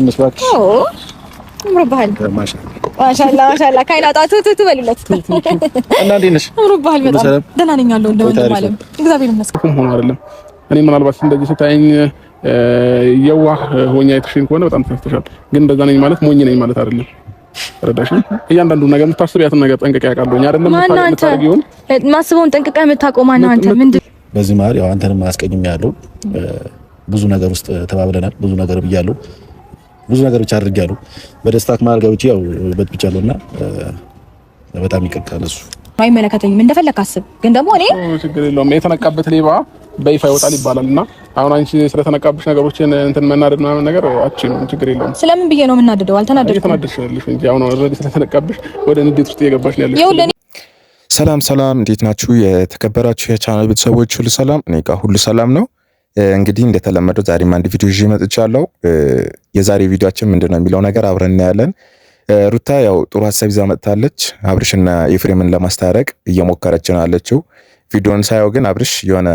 መስዋዕት አምሮብሃል። ማሻአላ ካይናጣ ቱ በልለት እና እንዴት ነሽ? አምሮብሃል በጣም ደህና ነኝ አለው እንደው ማለት እግዚአብሔር ይመስገን ሆኖ አይደለም። እኔ ምናልባት እንደዚህ ስታይኝ የዋህ ሆኛ አይተሽኝ ከሆነ በጣም ተስተሻል። ግን እንደዛ ነኝ ማለት ሞኝ ነኝ ማለት አይደለም። ረዳሽ እያንዳንዱ ነገር የምታስቢያትን ነገር ጠንቅቀህ ያውቃለሁ አይደለም? የምታደርጊውን ማስበውን ጠንቅቀህ የምታውቀው ማነው አንተ? ምንድን በዚህ መሀል ያው አንተንም አስቀኝም ያለው ብዙ ነገር ውስጥ ተባብለናል። ብዙ ነገር ብያለሁ፣ ብዙ ነገሮች አድርጌያለሁ። በደስታክ መሀል ገብቼ ያው በጥብጫለሁና በጣም ይቅርታ። እሱ አይመለከተኝም፣ እንደፈለክ አስብ። ግን ደግሞ እኔ ችግር የለውም የተነቃበት ሌባ በይፋ ይወጣል ይባላልና አሁን አንቺ ስለተነቃብሽ ነገሮችን እንትን መናደድ ምናምን ነገር አትችልም። ችግር የለውም። ስለምን ብዬ ነው የምናደደው? አልተናደድኩም። የተናደድሽልሽ እንጂ አሁን ኦልሬዲ ስለተነቃብሽ ወደ ንዴት ውስጥ እየገባሽ ነው ያለሽ። ሰላም፣ እንዴት ናችሁ የተከበራችሁ የቻናል ቤተሰቦች? ሁሉ ሰላም፣ እኔ ጋር ሁሉ ሰላም ነው። እንግዲህ እንደተለመደው ዛሬም አንድ ቪዲዮ ይዤ መጥቻለሁ። የዛሬ ቪዲዮአችን ምንድነው የሚለው ነገር አብረን እናያለን። ሩታ ያው ጥሩ ሀሳብ ይዛ መጥታለች። አብርሽና ኤፍሬምን ለማስታረቅ እየሞከረች ነው ያለችው። ቪዲዮን ሳየው ግን አብርሽ የሆነ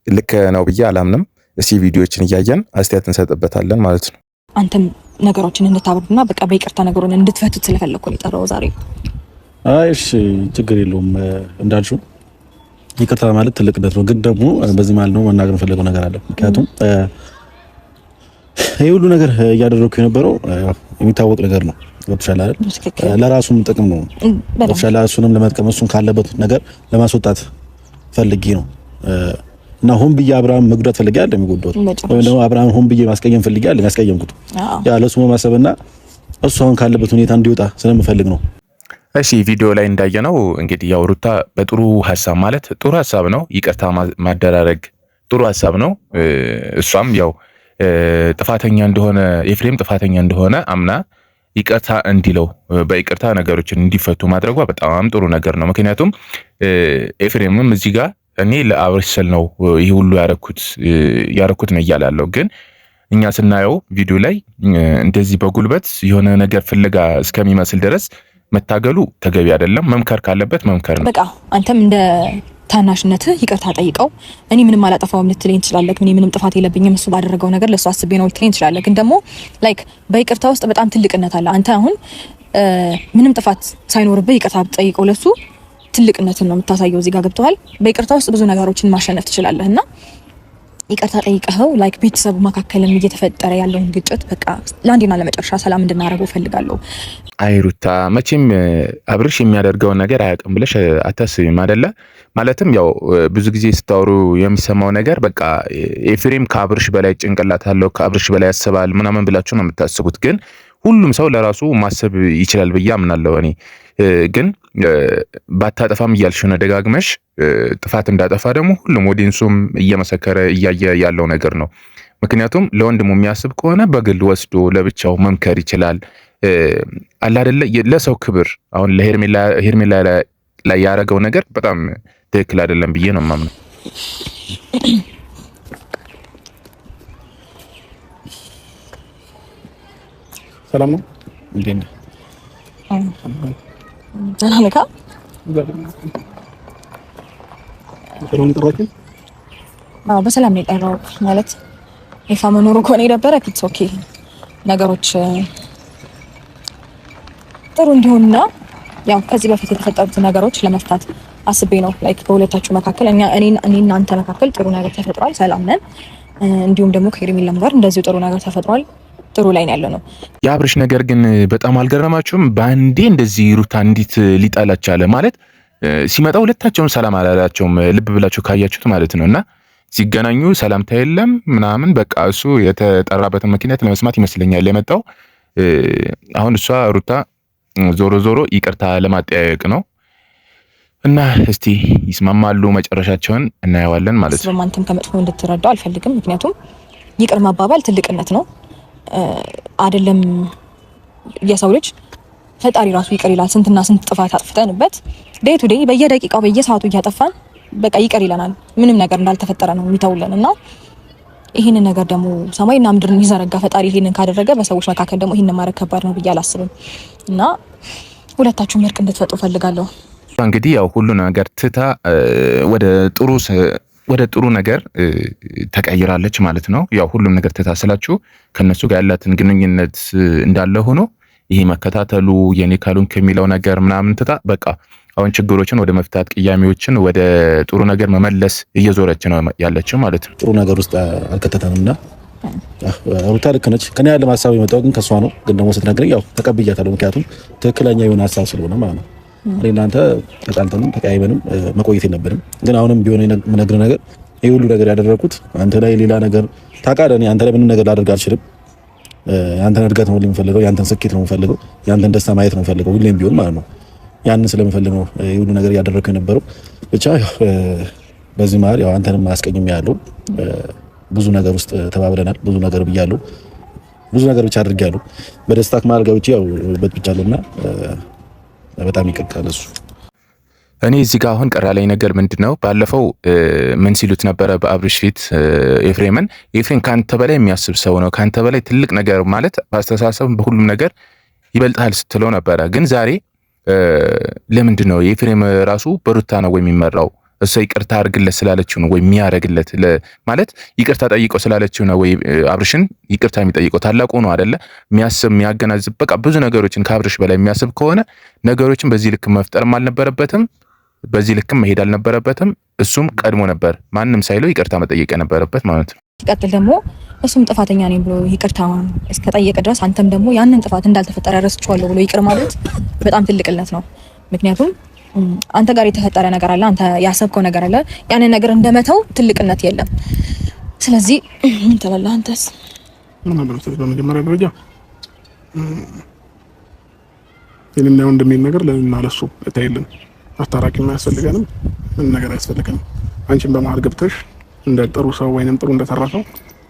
ልክ ነው ብዬ አላምንም። እስቲ ቪዲዮዎችን እያየን አስተያየት እንሰጥበታለን ማለት ነው። አንተም ነገሮችን እንድታብሩና በቃ በይቅርታ ነገሩን እንድትፈቱት ስለፈለኩ ነው የጠራው ዛሬ። እሺ ችግር የለውም እንዳልሽው ይቅርታ ማለት ትልቅነት ነው። ግን ደግሞ በዚህ ማለት ነው መናገር ፈልገው ነገር አለ። ምክንያቱም ይሄ ሁሉ ነገር እያደረኩ የነበረው የሚታወቅ ነገር ነው። ገብቶሻል አይደል? ለራሱም ጥቅም ነው። ገብቶሻል። እሱንም ለመጥቀም እሱን ካለበት ነገር ለማስወጣት ፈልጌ ነው እና ሆን ብዬ አብርሃም መጉዳት ፈልጌ አይደለም የሚጎዳው፣ ወይ ደግሞ አብርሃም ሆን ብዬ ማስቀየም ፈልጌ አይደለም ያስቀየምኩት። ያ ለሱ ማሰብና እሱ አሁን ካለበት ሁኔታ እንዲወጣ ስለምፈልግ ነው። እሺ ቪዲዮ ላይ እንዳየነው እንግዲህ ያው ሩታ በጥሩ ሀሳብ ማለት ጥሩ ሀሳብ ነው፣ ይቅርታ ማደራረግ ጥሩ ሀሳብ ነው። እሷም ያው ጥፋተኛ እንደሆነ ኤፍሬም ጥፋተኛ እንደሆነ አምና ይቅርታ እንዲለው በይቅርታ ነገሮችን እንዲፈቱ ማድረጓ በጣም ጥሩ ነገር ነው። ምክንያቱም ኤፍሬምም እዚህ ጋር እኔ ለአብርሽ ስል ነው ይሄ ሁሉ ያረኩት ነው እያላለሁ፣ ግን እኛ ስናየው ቪዲዮ ላይ እንደዚህ በጉልበት የሆነ ነገር ፍለጋ እስከሚመስል ድረስ መታገሉ ተገቢ አይደለም። መምከር ካለበት መምከር ነው። በቃ አንተም እንደ ታናሽነትህ ይቅርታ ጠይቀው። እኔ ምንም አላጠፋውም ልትለኝ ትችላለህ። እኔ ምንም ጥፋት የለብኝም እሱ ባደረገው ነገር ለሱ አስቤ ነው ልትለኝ ትችላለህ። ግን ደግሞ ላይክ በይቅርታ ውስጥ በጣም ትልቅነት አለ። አንተ አሁን ምንም ጥፋት ሳይኖርብህ ይቅርታ ብትጠይቀው ለሱ ትልቅነትን ነው የምታሳየው። እዚህ ጋር ገብተዋል። በይቅርታ ውስጥ ብዙ ነገሮችን ማሸነፍ ትችላለህ እና ይቅርታ ጠይቀኸው ላይክ ቤተሰቡ መካከልም እየተፈጠረ ያለውን ግጭት በቃ ለአንዴና ለመጨረሻ ሰላም እንድናደርገው ፈልጋለሁ። አይ ሩታ መቼም አብርሽ የሚያደርገውን ነገር አያውቅም ብለሽ አታስቢም አይደለ? ማለትም ያው ብዙ ጊዜ ስታወሩ የሚሰማው ነገር በቃ ኤፍሬም ከአብርሽ በላይ ጭንቅላት አለው፣ ከአብርሽ በላይ ያስባል ምናምን ብላችሁ ነው የምታስቡት። ግን ሁሉም ሰው ለራሱ ማሰብ ይችላል ብዬ አምናለሁ እኔ። ግን ባታጠፋም እያልሽ ነው ደጋግመሽ። ጥፋት እንዳጠፋ ደግሞ ሁሉም ኦዲየንሱም እየመሰከረ እያየ ያለው ነገር ነው። ምክንያቱም ለወንድሙ የሚያስብ ከሆነ በግል ወስዶ ለብቻው መምከር ይችላል። አለ አይደለ? ለሰው ክብር አሁን ለሄርሜላ ላይ ያደረገው ነገር በጣም ትክክል አይደለም ብዬ ነው የማምነው። ሰላም ነው እንዴ? አላልካ በሰላም ነው የጠራው። ማለት ይፋ መኖሩ ከሆነ የነበረ ኪትስ ኦኬ ነገሮች ጥሩ እንዲሆንና ያው ከዚህ በፊት የተፈጠሩት ነገሮች ለመፍታት አስቤ ነው። ላይክ በሁለታችሁ መካከል እኔ እናንተ መካከል ጥሩ ነገር ተፈጥሯል፣ ሰላም ነን። እንዲሁም ደግሞ ከሄርሜላም ጋር እንደዚሁ ጥሩ ነገር ተፈጥሯል። ጥሩ ላይ ያለው ነው። የአብርሽ ነገር ግን በጣም አልገረማችሁም? በአንዴ እንደዚህ ሩታ እንዴት ሊጣላች አለ? ማለት ሲመጣ ሁለታቸውም ሰላም አላላቸውም። ልብ ብላችሁ ካያችሁት ማለት ነውና ሲገናኙ ሰላምታ የለም ምናምን። በቃ እሱ የተጠራበትን ምክንያት ለመስማት ይመስለኛል የመጣው። አሁን እሷ ሩታ ዞሮ ይቅርታ ለማጠያየቅ ነው እና እስቲ ይስማማሉ፣ መጨረሻቸውን እናየዋለን ማለት ነው። አንተም ከመጥፎ እንድትረዳው አልፈልግም። ምክንያቱም ይቅር መባባል ትልቅነት ነው አይደለም? የሰው ልጅ ፈጣሪ ራሱ ይቅር ይላል። ስንትና ስንት ጥፋት አጥፍተንበት ዴይ ቱ ዴይ በየደቂቃው በየሰዓቱ እያጠፋን በቃ ይቅር ይለናል። ምንም ነገር እንዳልተፈጠረ ነው የሚተውልን እና ይሄንን ነገር ደግሞ ሰማይና ምድርን ይዘረጋ ፈጣሪ ይሄንን ካደረገ በሰዎች መካከል ደግሞ ይሄንን ማድረግ ከባድ ነው ብዬ አላስብም እና ሁለታችሁም እርቅ እንድትፈጡ ፈልጋለሁ። እንግዲህ ያው ሁሉ ነገር ትታ ወደ ጥሩ ወደ ጥሩ ነገር ተቀይራለች ማለት ነው። ያው ሁሉም ነገር ተታስላችሁ ከነሱ ጋር ያላትን ግንኙነት እንዳለ ሆኖ ይሄ መከታተሉ የኔ ካሉን ከሚለው ነገር ምናምን ትታ በቃ አሁን ችግሮችን ወደ መፍታት ቅያሜዎችን ወደ ጥሩ ነገር መመለስ እየዞረች ነው ያለችው ማለት ነው። ጥሩ ነገር ውስጥ አልከተተንምና ሩታ ልክ ነች። ከኔ ያለ ሀሳብ የመጣው ግን ከሷ ነው። ግን ደግሞ ስትነግረኝ ያው ተቀብያታለሁ። ምክንያቱም ትክክለኛ የሆነ ሀሳብ ስለሆነ ማለት ነው። እኔ እናንተ ተጣልተንም ተቀያይመንም መቆየት የለብንም። ግን አሁንም ቢሆን የምነግርህ ነገር ይሄ ሁሉ ነገር ያደረኩት አንተ ላይ ሌላ ነገር ታውቃለህ። እኔ አንተ ላይ ምንም ነገር ላደርግ አልችልም። ያንተን እድገት ነው የምፈልገው፣ ያንተን ስኬት ነው የምፈልገው፣ ያንተን ደስታ ማየት ነው የምፈልገው ሁሌም ቢሆን ማለት ነው። ያንን ስለምፈልግ ነው ይሄ ሁሉ ነገር ያደረኩ የነበረው። ብቻ በዚህ መሀል ያው አንተንም አስቀኝም ያለው ብዙ ነገር ውስጥ ተባብለናል። ብዙ ነገር ብያለሁ፣ ብዙ ነገር ብቻ አድርጌያለሁ። በደስታክ መሀል ገብቼ ያው በጥብጫለሁና በጣም ይቀርቃል እሱ። እኔ እዚህ ጋር አሁን ቀራ ላይ ነገር ምንድነው ባለፈው ምን ሲሉት ነበረ በአብርሽ ፊት ኤፍሬምን፣ ኤፍሬም ካንተ በላይ የሚያስብ ሰው ነው፣ ካንተ በላይ ትልቅ ነገር ማለት በአስተሳሰብ በሁሉም ነገር ይበልጣል ስትለው ነበረ። ግን ዛሬ ለምንድን ነው ኤፍሬም ራሱ በሩታ ነው ወይ የሚመራው? እሷ ይቅርታ አድርግለት ስላለችው ነው ወይ የሚያደርግለት? ማለት ይቅርታ ጠይቀው ስላለችው ነው ወይ አብርሽን ይቅርታ የሚጠይቀው? ታላቁ ነው አይደለ? የሚያስብ የሚያገናዝብ በቃ ብዙ ነገሮችን ከአብርሽ በላይ የሚያስብ ከሆነ ነገሮችን በዚህ ልክ መፍጠርም አልነበረበትም፣ በዚህ ልክም መሄድ አልነበረበትም። እሱም ቀድሞ ነበር ማንም ሳይለው ይቅርታ መጠየቅ የነበረበት ማለት ነው። ሲቀጥል ደግሞ እሱም ጥፋተኛ ነኝ ብሎ ይቅርታ እስከጠየቀ ድረስ አንተም ደግሞ ያንን ጥፋት እንዳልተፈጠረ ረስቼዋለሁ ብሎ ይቅር ማለት በጣም ትልቅነት ነው። ምክንያቱም አንተ ጋር የተፈጠረ ነገር አለ፣ አንተ ያሰብከው ነገር አለ። ያንን ነገር እንደመተው ትልቅነት የለም። ስለዚህ ምን ትላለህ አንተስ? ምን ማለት በመጀመሪያ ደረጃ የኔና ወንድሜን ነገር ለእና ለሱ እታይልን አስታራቂ የማያስፈልገንም ምን ነገር አያስፈልገንም። አንቺን በመሀል ገብተሽ እንደ ጥሩ ሰው ወይንም ጥሩ እንደሰራ ሰው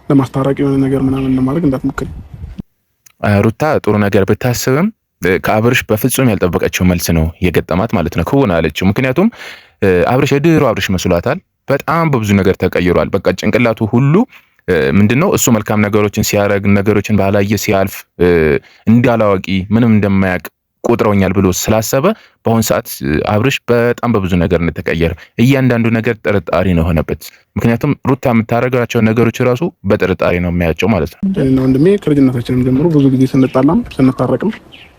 ለማስታራቂ የሆነ ነገር ምናምን ለማድረግ እንዳትሞክሪ። ሩታ ጥሩ ነገር ብታስብም ከአብርሽ በፍጹም ያልጠበቀችው መልስ ነው የገጠማት ማለት ነው። ክውን አለችው። ምክንያቱም አብርሽ የድሮ አብርሽ መስሏታል። በጣም በብዙ ነገር ተቀይሯል። በቃ ጭንቅላቱ ሁሉ ምንድነው እሱ መልካም ነገሮችን ሲያረግ ነገሮችን ባላየ ሲያልፍ እንዳላዋቂ ምንም እንደማያውቅ ቆጥረውኛል ብሎ ስላሰበ በአሁን ሰዓት አብርሽ በጣም በብዙ ነገር እንደተቀየረ እያንዳንዱ ነገር ጥርጣሬ ነው ሆነበት። ምክንያቱም ሩታ የምታደርጋቸው ነገሮች ራሱ በጥርጣሬ ነው የሚያቸው ማለት ነው። እና ወንድሜ ከልጅነታችንም ጀምሮ ብዙ ጊዜ ስንጣላም ስንታረቅም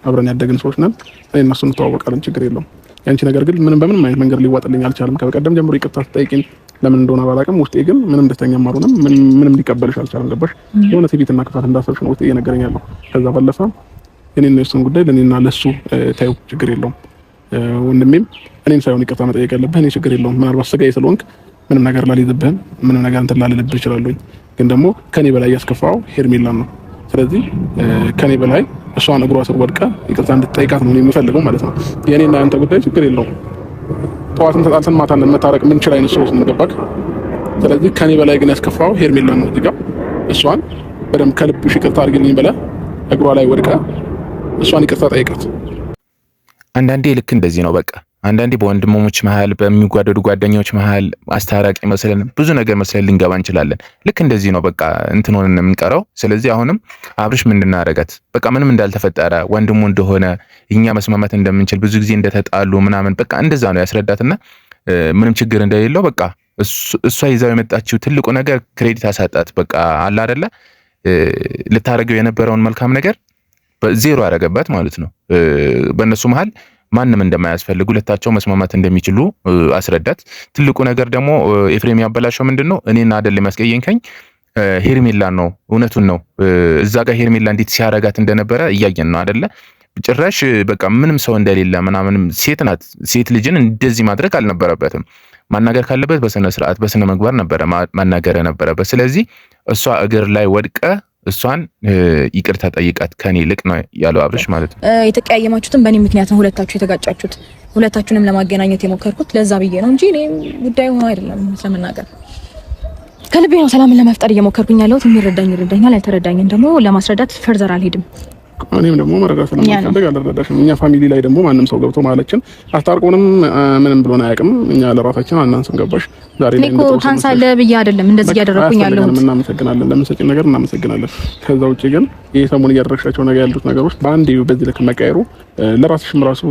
አብረን ያደግን ሰዎች ነን። እኔ እና እሱ እንተዋወቃለን፣ ችግር የለውም። ያንቺ ነገር ግን በምንም አይነት መንገድ ሊዋጥልኝ አልቻለም። ከበቀደም ጀምሮ ይቅርታ ስጠይቂኝ ለምን እንደሆነ ባላውቅም ውስጤ ግን ምንም ደስተኛ ማሩንም ምንም ሊቀበልሽ አልቻለም። ገባሽ? የሆነ ትዕቢትና ክፋት እንዳሰብሽ ነው ውስጤ እየነገረኝ ያለው። ከዛ ባለፈ እኔና እሱን ጉዳይ ለኔና ለሱ ታዩ፣ ችግር የለውም። ወንድሜም እኔን ሳይሆን ይቅርታ መጠየቅ ያለብህ እኔ፣ ችግር የለውም። ምናልባት ስጋዬ ስለሆንክ ምንም ነገር ላልይዝብህም ምንም ነገር እንትን ላልልብህ እችላለሁ። ግን ደግሞ ከኔ በላይ ያስከፋው ሄርሜላን ነው። ስለዚህ ከኔ በላይ እሷን እግሯ ስር ወድቃ ይቅርታ እንድትጠይቃት ነው የምፈልገው ማለት ነው። የኔና ያንተ ጉዳይ ችግር የለውም። ጠዋትን ተጣልተን ማታ መታረቅ ምን ይችላል አይነት ሰዎች እንገባክ። ስለዚህ ከኔ በላይ ግን ያስከፋው ሄርሜላን ነው። እዚህ ጋር እሷን በደምብ ከልብሽ ይቅርታ አድርግልኝ ብለህ እግሯ ላይ ወድቃ እሷን ይቅርታ ጠይቃት። አንዳንዴ ልክ እንደዚህ ነው በቃ። አንዳንዴ በወንድሞች መሃል በሚጓደዱ ጓደኞች መሃል አስታራቂ መስለን ብዙ ነገር መስለን ልንገባ እንችላለን። ልክ እንደዚህ ነው በቃ እንትን ሆነን የምንቀረው። ስለዚህ አሁንም አብርሽ ምንድን አደረጋት? በቃ ምንም እንዳልተፈጠረ ወንድሙ እንደሆነ እኛ መስማማት እንደምንችል ብዙ ጊዜ እንደተጣሉ ምናምን በቃ እንደዛ ነው ያስረዳትና ምንም ችግር እንደሌለው በቃ እሷ ይዛው የመጣችው ትልቁ ነገር ክሬዲት አሳጣት። በቃ አለ አይደለ ልታረገው የነበረውን መልካም ነገር ዜሮ ያደረገባት ማለት ነው። በእነሱ መሃል ማንም እንደማያስፈልግ ሁለታቸው መስማማት እንደሚችሉ አስረዳት። ትልቁ ነገር ደግሞ ኤፍሬም ያበላሸው ምንድነው? እኔና አይደለም ያስቀየንከኝ ሄርሜላ ነው። እውነቱን ነው። እዛ ጋር ሄርሜላ እንዴት ሲያረጋት እንደነበረ እያየን ነው አይደለ? ጭራሽ በቃ ምንም ሰው እንደሌለ ምናምንም ሴት ናት። ሴት ልጅን እንደዚህ ማድረግ አልነበረበትም። ማናገር ካለበት በስነ ስርዓት በስነ ምግባር ነበረ ማናገር ነበረበት። ስለዚህ እሷ እግር ላይ ወድቀ እሷን ይቅርታ ጠይቃት ከኔ ይልቅ ነው ያለው አብርሽ ማለት ነው። የተቀያየማችሁትም በእኔ ምክንያት ነው ሁለታችሁ የተጋጫችሁት። ሁለታችሁንም ለማገናኘት የሞከርኩት ለዛ ብዬ ነው እንጂ እኔ ጉዳይ ሆኖ አይደለም። ለመናገር ከልቤ ነው ሰላምን ለመፍጠር እየሞከርኩኝ ያለሁት። የሚረዳኝ ይረዳኛል፣ ያልተረዳኝን ደግሞ ለማስረዳት ፈርዘር አልሄድም። እኔም ደግሞ መረዳት ስለማልፈልግ አልረዳሽም። እኛ ፋሚሊ ላይ ደግሞ ማንም ሰው ገብቶ ማለችን አስታርቁንም ምንም ብሎን አያውቅም። እኛ ለራሳችን አናንስም። ገባሽ? ዛሬ ላይ እኮ ታንሳለህ ብዬ አይደለም እንደዚህ እያደረኩኝ ያለሁት። እናመሰግናለን፣ ለምንሰጪን ነገር እናመሰግናለን። ከዛ ውጪ ግን ይሄ ሰሞኑን እያደረግሻቸው ነገር ያሉት ነገሮች በአንዴ በዚህ ልክ መቀየሩ ለራስሽም ራሱ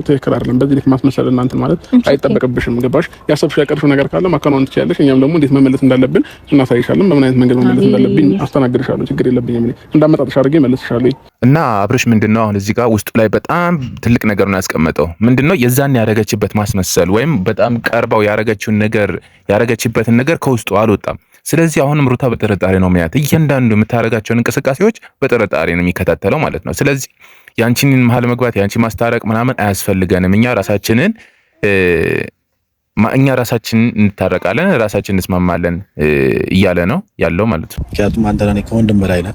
ትክክል አይደለም። በዚህ ልክ ማስመሰል እናንተ ማለት አይጠበቅብሽም። ገባሽ? ያሰብሽው ያቀርሽው ነገር ካለ ማከናወን ትችያለሽ። እኛም ደግሞ እንዴት መመለስ እንዳለብን እናሳይሻለን። በምን አይነት መንገድ መመለስ እንዳለብኝ አስተናግድሻለሁ። ችግር የለብኝም። እኔ እንዳመጣጥሽ አድርጌ መልስሻለሁ። እና አብርሽ ምንድነው አሁን እዚህ ጋር ውስጡ ላይ በጣም ትልቅ ነገር ነው ያስቀመጠው። ምንድነው የዛን ያረጋችበት ማስመሰል ወይም በጣም ቀርባው ያረጋችበትን ነገር ከውስጡ አልወጣም። ስለዚህ አሁንም ሩታ በጥርጣሬ ነው የሚያት። እያንዳንዱ የምታረጋቸውን እንቅስቃሴዎች በጥርጣሬ ነው የሚከታተለው ማለት ነው። ስለዚህ ያንቺን መሀል መግባት ያንቺ ማስታረቅ ምናምን አያስፈልገንም። እኛ ራሳችን እንታረቃለን፣ ራሳችን እንስማማለን እያለ ነው ያለው ማለት ነው። ምክንያቱም አንተ ለኔ ከወንድም በላይ ነህ፣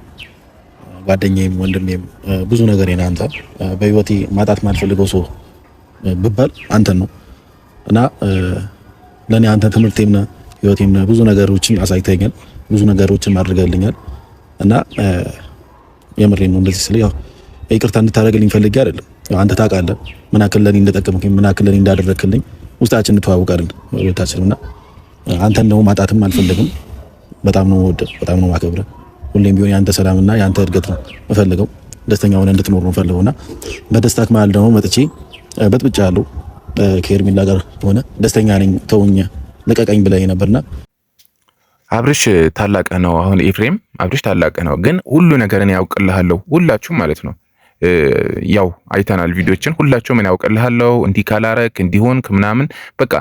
ጓደኛዬም ወንድሜም ብዙ ነገር ነህ። አንተ በህይወቴ ማጣት ማልፈልገው ሰው ብባል አንተን ነው እና ለኔ አንተ ትምህርቴም ነህ፣ ህይወቴም ነህ። ብዙ ነገሮችን አሳይተኛል፣ ብዙ ነገሮችን አድርገልኛል እና የምሬን ነው እንደዚህ ስለ ያው ይቅርታ እንድታደርግልኝ ፈልጌ አይደለም። አንተ ታውቃለህ ምን ያክል ለኔ እንደጠቀምከኝ፣ ምን ያክል ለኔ እንዳደረክልኝ። ውስጣችን እንተዋወቃለን ሁለታችንና አንተን ደግሞ ማጣትም አልፈልግም። በጣም ነው ወደ በጣም ነው ማከብረ። ሁሌም ቢሆን ያንተ ሰላምና ያንተ እድገት ነው እፈልገው። ደስተኛ ሆነህ እንድትኖር ነው እፈልገውና በደስታክ መሀል ደግሞ መጥቼ በጥብጫለሁ። ከኤርሚላ ጋር ሆነ ደስተኛ ነኝ፣ ተውኝ፣ ልቀቀኝ ብለኸኝ ነበርና አብርሽ ታላቅ ነው። አሁን ኤፍሬም አብርሽ ታላቅ ነው፣ ግን ሁሉ ነገር እኔ ያውቅልሃለሁ። ሁላችሁም ማለት ነው ያው አይተናል ቪዲዮችን። ሁላችሁም እኔ ያውቅልሃለሁ፣ እንዲህ ካላረክ እንዲሆንክ ምናምን በቃ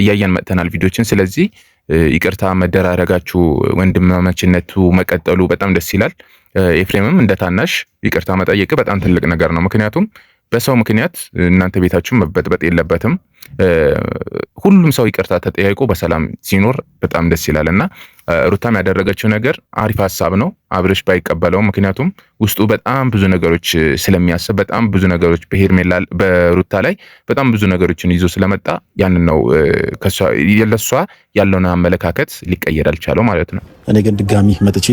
እያየን መጥተናል ቪዲዮችን። ስለዚህ ይቅርታ መደራረጋችሁ ወንድማማችነቱ መቀጠሉ በጣም ደስ ይላል። ኤፍሬምም እንደ ታናሽ ይቅርታ መጠየቅ በጣም ትልቅ ነገር ነው። ምክንያቱም በሰው ምክንያት እናንተ ቤታችሁን መበጥበጥ የለበትም። ሁሉም ሰው ይቅርታ ተጠያይቆ በሰላም ሲኖር በጣም ደስ ይላል እና ሩታም ያደረገችው ነገር አሪፍ ሀሳብ ነው። አብርሽ ባይቀበለው፣ ምክንያቱም ውስጡ በጣም ብዙ ነገሮች ስለሚያስብ በጣም ብዙ ነገሮች በሩታ ላይ በጣም ብዙ ነገሮችን ይዞ ስለመጣ ያንን ነው ለሷ ያለውን አመለካከት ሊቀየር አልቻለው ማለት ነው። እኔ ግን ድጋሚ መጥቼ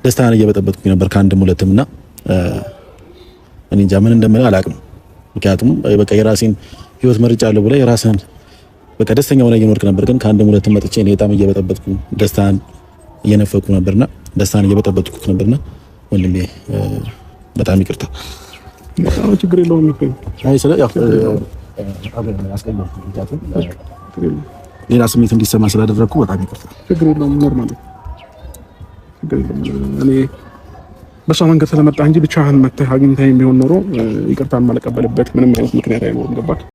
ደስታን እየበጠበጥኩኝ ነበር ከአንድም ሁለትም እና እኔ እንጃ ምን እንደምልህ አላውቅም። ምክንያቱም በቃ የራሴን ህይወት መርጫለሁ ብለህ የራስህን በቃ ደስተኛ ሆነ እየኖርክ ነበር። ግን ከአንድም ሁለትም መጥቼ እኔ በጣም እየበጠበጥኩ ደስታን እየነፈኩ ነበርና ደስታን እየበጠበጥኩ ነበርና ወንድሜ በጣም ይቅርታ። በጣም ችግር የለውም ይፈኝ። አይ ስለ ያው አብረን አስቀየምኩ። ምክንያቱም ሌላ ስሜት እንዲሰማ ስላደረግኩ በጣም ይቅርታ። ችግር የለውም ኖርማል። ችግር የለውም እኔ በሷ መንገድ ስለመጣ እንጂ ብቻህን መተህ አግኝተኸኝ ቢሆን ኖሮ ይቅርታን ማልቀበልበት ምንም አይነት ምክንያት አይኖርም። ገባህ?